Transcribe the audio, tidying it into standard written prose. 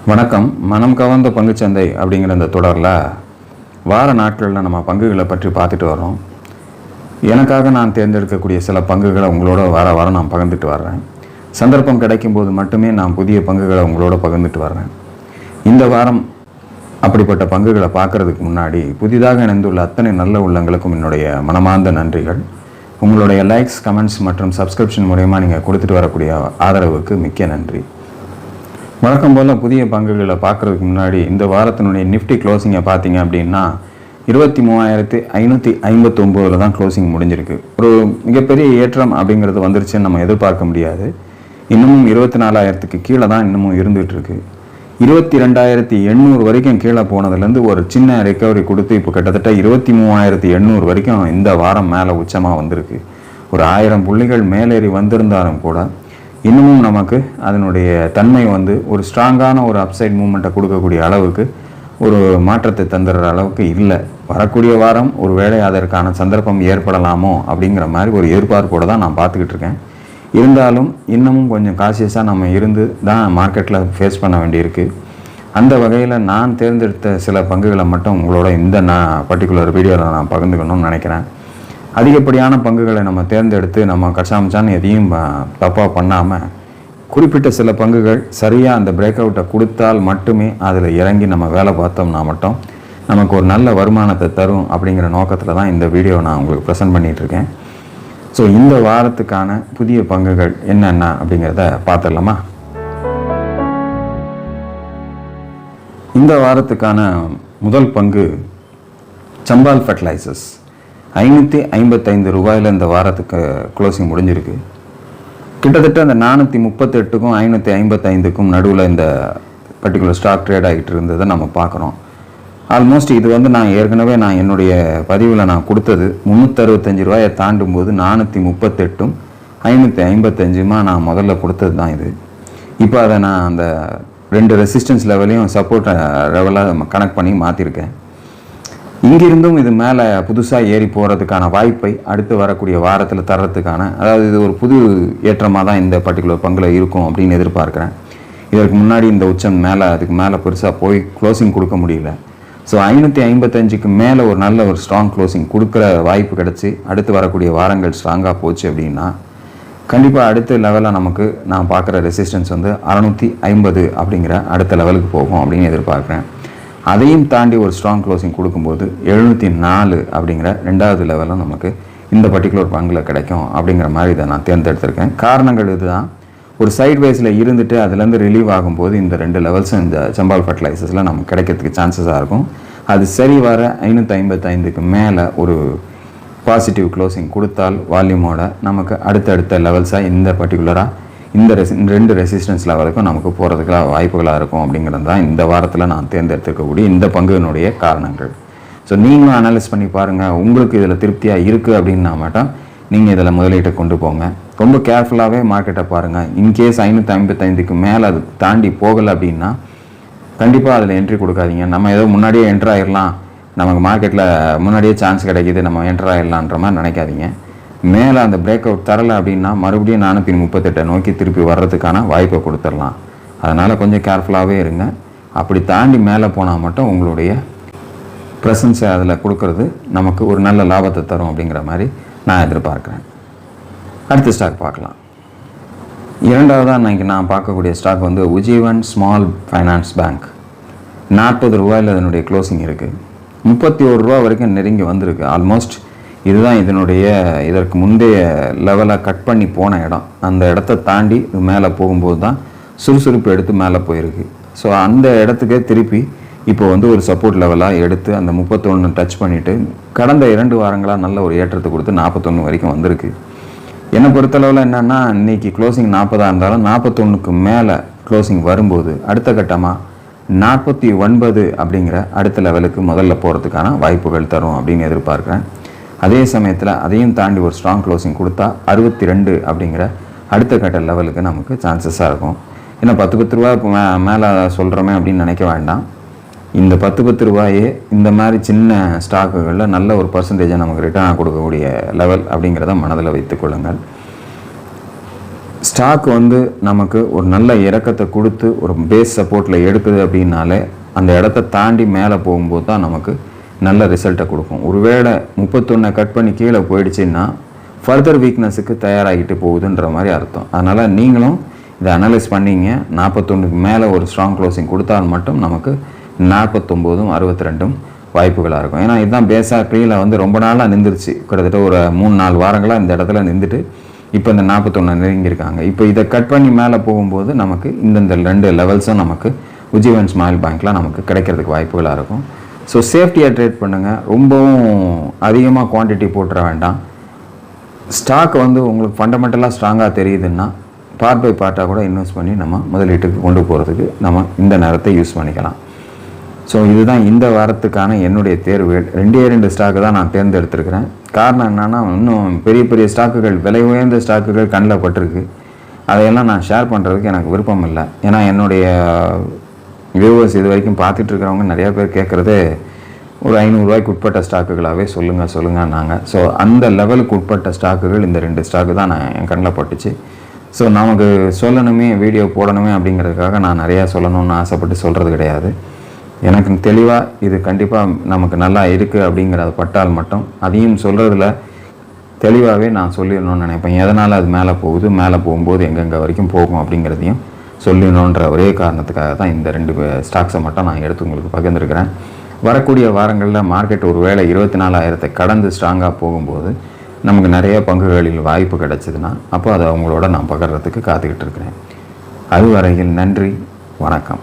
வணக்கம். மனம் கவர்ந்த பங்குச்சந்தை அப்படிங்கிற இந்த தொடரில் வார நாட்களில் நம்ம பங்குகளை பற்றி பார்த்துட்டு வரோம். எனக்காக நான் தேர்ந்தெடுக்கக்கூடிய சில பங்குகளை உங்களோட வாரம் நான் பகிர்ந்துட்டு வர்றேன். சந்தர்ப்பம் கிடைக்கும்போது மட்டுமே நான் புதிய பங்குகளை உங்களோட பகிர்ந்துட்டு வர்றேன். இந்த வாரம் அப்படிப்பட்ட பங்குகளை பார்க்குறதுக்கு முன்னாடி புதிதாக இணைந்துள்ள அத்தனை நல்ல உள்ளங்களுக்கும் என்னுடைய மனமார்ந்த நன்றிகள். உங்களுடைய லைக்ஸ், கமெண்ட்ஸ் மற்றும் சப்ஸ்கிரிப்ஷன் மூலமா நீங்கள் கொடுத்துட்டு வரக்கூடிய ஆதரவுக்கு மிக்க நன்றி. வழக்கம் போல் புதிய பங்குகளை பார்க்குறதுக்கு முன்னாடி இந்த வாரத்தினுடைய நிஃப்டி க்ளோசிங்கை பார்த்தீங்க அப்படின்னா 23,559 தான் க்ளோசிங் முடிஞ்சிருக்கு. ஒரு மிகப்பெரிய ஏற்றம் அப்படிங்கிறது வந்துருச்சுன்னு நம்ம எதிர்பார்க்க முடியாது. இன்னமும் 24,000க்கு கீழே தான் இன்னமும் இருந்துகிட்டு இருக்கு. 22,800 வரைக்கும் கீழே போனதுலேருந்து ஒரு சின்ன ரெக்கவரி கொடுத்து இப்போ கிட்டத்தட்ட 23,800 வரைக்கும் இந்த வாரம் மேலே உச்சமாக வந்திருக்கு. ஒரு 1000 புள்ளிகள் மேலேறி வந்திருந்தாலும் கூட இன்னமும் நமக்கு அதனுடைய தன்மை ஒரு ஸ்ட்ராங்கான ஒரு அப்சைட் மூமெண்ட்டை கொடுக்கக்கூடிய அளவுக்கு ஒரு மாற்றத்தை தந்துடுற அளவுக்கு இல்லை. வரக்கூடிய வாரம் ஒரு வேளை அதற்கான சந்தர்ப்பம் ஏற்படலாமோ அப்படிங்கிற மாதிரி ஒரு எதிர்பார்ப்போடு தான் நான் பார்த்துக்கிட்டு இருக்கேன். இருந்தாலும் இன்னமும் கொஞ்சம் காஷியஸாக நம்ம இருந்து தான் மார்க்கெட்டில் ஃபேஸ் பண்ண வேண்டியிருக்கு. அந்த வகையில் நான் தேர்ந்தெடுத்த சில பங்குகளை மட்டும் உங்களோட இந்த பர்டிகுலர் வீடியோவில் நான் பகிர்ந்துக்கணும்னு நினைக்கிறேன். அதிகப்படியான பங்குகளை நம்ம தேர்ந்தெடுத்து நம்ம கச்சாமச்சான்னு எதையும் தப்பாக பண்ணாமல் குறிப்பிட்ட சில பங்குகள் சரியாக அந்த பிரேக் அவுட்டை கொடுத்தால் மட்டுமே அதில் இறங்கி நம்ம வேலை பார்த்தோம்னா மட்டும் நமக்கு ஒரு நல்ல வருமானத்தை தரும் அப்படிங்கிற நோக்கத்தில் தான் இந்த வீடியோவை நான் உங்களுக்கு ப்ரெசென்ட் பண்ணிகிட்ருக்கேன். ஸோ இந்த வாரத்துக்கான புதிய பங்குகள் என்னென்ன அப்படிங்கிறத பார்த்துடலாமா? இந்த வாரத்துக்கான முதல் பங்கு சம்பால் ஃபெர்டிலைசர்ஸ். 555 ரூபாயில் இந்த வாரத்துக்கு க்ளோசிங் முடிஞ்சிருக்கு. கிட்டத்தட்ட அந்த 438க்கும் 555க்கும் நடுவில் இந்த பர்டிகுலர் ஸ்டாக் ட்ரேட் ஆகிட்டு இருந்ததை நம்ம பார்க்குறோம். ஆல்மோஸ்ட் இது நான் ஏற்கனவே என்னுடைய பதிவில் நான் கொடுத்தது 365 ரூபாயை தாண்டும் போது 438ம் 555மா நான் முதல்ல கொடுத்தது தான் இது. இப்போ அதை நான் அந்த 2 ரெசிஸ்டன்ஸ் லெவலையும் சப்போர்ட் லெவலாக கனெக்ட் பண்ணி மாற்றிருக்கேன். இங்கிருந்தும் இது மேலே புதுசாக ஏறி போகிறதுக்கான வாய்ப்பை அடுத்து வரக்கூடிய வாரத்தில் தர்றதுக்கான, அதாவது இது ஒரு புது ஏற்றமாக தான் இந்த பர்டிகுலர் பங்கில் இருக்கும் அப்படின்னு எதிர்பார்க்குறேன். இதற்கு முன்னாடி இந்த உச்சம் அதுக்கு மேலே பெருசாக போய் க்ளோசிங் கொடுக்க முடியல. ஸோ 555க்கு மேலே ஒரு நல்ல ஒரு ஸ்ட்ராங் க்ளோசிங் கொடுக்குற வாய்ப்பு கிடச்சி அடுத்து வரக்கூடிய வாரங்கள் ஸ்ட்ராங்காக போச்சு அப்படின்னா கண்டிப்பாக அடுத்த லெவலில் நமக்கு நான் பார்க்குற ரெசிஸ்டன்ஸ் 650 அப்படிங்கிற அடுத்த லெவலுக்கு போகும் அப்படின்னு எதிர்பார்க்குறேன். அதையும் தாண்டி ஒரு ஸ்ட்ராங் க்ளோசிங் கொடுக்கும்போது 704 அப்படிங்கிற 2வது லெவலில் நமக்கு இந்த பர்டிகுலர் பங்கில் கிடைக்கும் அப்படிங்கிற மாதிரி இதை நான் தேர்ந்தெடுத்திருக்கேன். காரணங்கள் இதுதான். ஒரு சைட் வைஸில் இருந்துட்டு அதுலேருந்து ரிலீவ் ஆகும்போது இந்த 2 லெவல்ஸும் இந்த சம்பால் ஃபெர்டிலைசர்ஸில் நமக்கு கிடைக்கிறதுக்கு சான்சஸாக இருக்கும். அது சரி வர 555க்கு மேலே ஒரு பாசிட்டிவ் க்ளோசிங் கொடுத்தால் வால்யூமோட நமக்கு அடுத்தடுத்த லெவல்ஸாக இந்த பர்டிகுலராக இந்த 2 ரெசிஸ்டன்ஸ் லெவலுக்கும் நமக்கு போகிறதுக்கு வாய்ப்புகளாக இருக்கும் அப்படிங்கிறது தான் இந்த வாரத்தில் நான் தேர்ந்தெடுத்துக்கக்கூடிய இந்த பங்குனுடைய காரணங்கள். ஸோ நீங்களும் அனலைஸ் பண்ணி பாருங்கள். உங்களுக்கு இதில் திருப்தியாக இருக்குது அப்படின்னா மட்டும் நீங்கள் இதில் முதலீட்டை கொண்டு போங்க. ரொம்ப கேர்ஃபுல்லாகவே மார்க்கெட்டை பாருங்கள். இன்கேஸ் 555க்கு மேலே அது தாண்டி போகலை அப்படின்னா கண்டிப்பாக அதில் என்ட்ரி கொடுக்காதீங்க. நம்ம ஏதோ முன்னாடியே என்ட்ரு ஆகிடலாம், நமக்கு மார்க்கெட்டில் முன்னாடியே சான்ஸ் கிடைக்கிது, நம்ம என்ட்ரு ஆகிடலான்ற மாதிரி நினைக்காதீங்க. மேலே அந்த பிரேக் அவுட் தரலை அப்படின்னா மறுபடியும் 438 நோக்கி திருப்பி வர்றதுக்கான வாய்ப்பை கொடுத்துடலாம். அதனால் கொஞ்சம் கேர்ஃபுல்லாகவே இருங்க. அப்படி தாண்டி மேலே போனால் மட்டும் உங்களுடைய ப்ரெசன்ஸை அதில் கொடுக்கறது நமக்கு ஒரு நல்ல லாபத்தை தரும் அப்படிங்கிற மாதிரி நான் எதிர்பார்க்குறேன். அடுத்த ஸ்டாக் பார்க்கலாம். இரண்டாவதாக இன்றைக்கி நான் பார்க்கக்கூடிய stock Ujjivan small finance bank. 40 ரூபாயில் இதனுடைய க்ளோசிங் இருக்குது. 31 ரூபா வரைக்கும் நெருங்கி வந்திருக்கு. ஆல்மோஸ்ட் இதுதான் இதற்கு முந்தைய லெவலை கட் பண்ணி போன இடம். அந்த இடத்த தாண்டி இது மேலே போகும்போது தான் சுறுசுறுப்பு எடுத்து மேலே போயிருக்கு. ஸோ அந்த இடத்துக்கே திருப்பி இப்போ ஒரு சப்போர்ட் லெவலாக எடுத்து அந்த 31 டச் பண்ணிவிட்டு கடந்த 2 வாரங்களாக நல்ல ஒரு ஏற்றத்தை கொடுத்து 41 வரைக்கும் வந்திருக்கு. என்னை பொறுத்தளவில் என்னென்னா இன்றைக்கி க்ளோசிங் 40 இருந்தாலும் 41க்கு மேலே க்ளோசிங் வரும்போது அடுத்த கட்டமாக 49 அப்படிங்கிற அடுத்த லெவலுக்கு முதல்ல போகிறதுக்கான வாய்ப்புகள் தரும் அப்படின்னு எதிர்பார்க்குறேன். அதே சமயத்தில் அதையும் தாண்டி ஒரு ஸ்ட்ராங் க்ளோசிங் கொடுத்தா 62 அப்படிங்கிற அடுத்த கட்ட லெவலுக்கு நமக்கு சான்சஸாக இருக்கும். ஏன்னா 10 ரூபா மேலே சொல்கிறோமே அப்படின்னு நினைக்க வேண்டாம். இந்த 10 ரூபாயே இந்த மாதிரி சின்ன ஸ்டாக்குகளில் நல்ல ஒரு பர்சன்டேஜை நமக்கு ரிட்டர்னாக கொடுக்கக்கூடிய லெவல் அப்படிங்கிறத மனதில் வைத்துக்கொள்ளுங்கள். ஸ்டாக் வந்து நமக்கு ஒரு நல்ல இறக்கத்தை கொடுத்து ஒரு பேஸ் சப்போர்ட்டில் எடுக்குது அப்படின்னாலே அந்த இடத்த தாண்டி மேலே போகும்போது தான் நமக்கு நல்ல ரிசல்ட்டை கொடுக்கும். ஒருவேளை 31 கட் பண்ணி கீழே போயிடுச்சுன்னா ஃபர்தர் வீக்னஸுக்கு தயாராகிட்டு போகுதுன்ற மாதிரி அர்த்தம். அதனால் நீங்களும் இதை அனலைஸ் பண்ணிங்க. 41க்கு மேலே ஒரு ஸ்ட்ராங் க்ளோசிங் கொடுத்தால் மட்டும் நமக்கு 49 62 வாய்ப்புகளாக இருக்கும். ஏன்னா இதுதான் பேஸாக கீழே வந்து ரொம்ப நாளாக நின்றுச்சு. கிட்டத்தட்ட ஒரு 3-4 வாரங்களாக இந்த இடத்துல நின்றுட்டு இப்போ இந்த 41 நெருங்கியிருக்காங்க. இப்போ இதை கட் பண்ணி மேலே போகும்போது நமக்கு இந்த 2 லெவல்ஸும் நமக்கு உஜ்ஜீவன் ஸ்மால் பேங்க்கில் நமக்கு கிடைக்கிறதுக்கு வாய்ப்புகளாக இருக்கும். ஸோ சேஃப்டியாக ட்ரேட் பண்ணுங்கள். ரொம்பவும் அதிகமாக குவான்டிட்டி போட்டுற வேண்டாம். ஸ்டாக் வந்து உங்களுக்கு ஃபண்டமெண்டலாக ஸ்ட்ராங்காக தெரியுதுன்னா பார்ட் பை பார்ட்டாக கூட இன்வெஸ்ட் பண்ணி நம்ம முதலீட்டுக்கு கொண்டு போகிறதுக்கு நம்ம இந்த நேரத்தை யூஸ் பண்ணிக்கலாம். ஸோ இதுதான் இந்த வாரத்துக்கான என்னுடைய தேர்வுகள். 2 ஸ்டாக்கு தான் நான் தேர்ந்தெடுத்திருக்கிறேன். காரணம் என்னென்னா, இன்னும் பெரிய பெரிய ஸ்டாக்குகள், விலை உயர்ந்த ஸ்டாக்குகள் கண்ணில் பட்டிருக்கு. அதையெல்லாம் நான் ஷேர் பண்ணுறதுக்கு எனக்கு விருப்பம் இல்லை. ஏன்னா என்னுடைய வியூவர்ஸ் இது வரைக்கும் பார்த்துட்டு இருக்கிறவங்க நிறையா பேர் கேட்குறதே ஒரு 500 ரூபாய்க்கு உட்பட்ட ஸ்டாக்குகளாகவே சொல்லுங்கள். ஸோ அந்த லெவலுக்கு உட்பட்ட ஸ்டாக்குகள் இந்த 2 ஸ்டாக்கு தான் நான் என் கண்ணில் பட்டுச்சு. ஸோ நமக்கு சொல்லணுமே, வீடியோ போடணுமே அப்படிங்கிறதுக்காக நான் நிறையா சொல்லணும்னு ஆசைப்பட்டு சொல்கிறது கிடையாது. எனக்கு தெளிவாக இது கண்டிப்பாக நமக்கு நல்லா இருக்குது அப்படிங்கிறத பட்டால் மட்டும் அதையும் சொல்கிறதுல தெளிவாகவே நான் சொல்லிடணும்னு நினைப்பேன். எதனால் அது மேலே போகுது, மேலே போகும்போது எங்கெங்கே வரைக்கும் போகும் அப்படிங்கிறதையும் சொல்லணுன்ற ஒரே காரணத்துக்காக தான் இந்த 2 ஸ்டாக்ஸை மட்டும் நான் எடுத்து உங்களுக்கு பகிர்ந்துருக்கிறேன். வரக்கூடிய வாரங்களில் மார்க்கெட் ஒரு வேளை 24,000 கடந்து ஸ்ட்ராங்காக போகும்போது நமக்கு நிறைய பங்குகளில் வாய்ப்பு கிடச்சிதுன்னா அப்போ அதை அவங்களோட நான் பகிர்றதுக்கு காத்துக்கிட்டு இருக்கிறேன். அதுவரையில் நன்றி, வணக்கம்.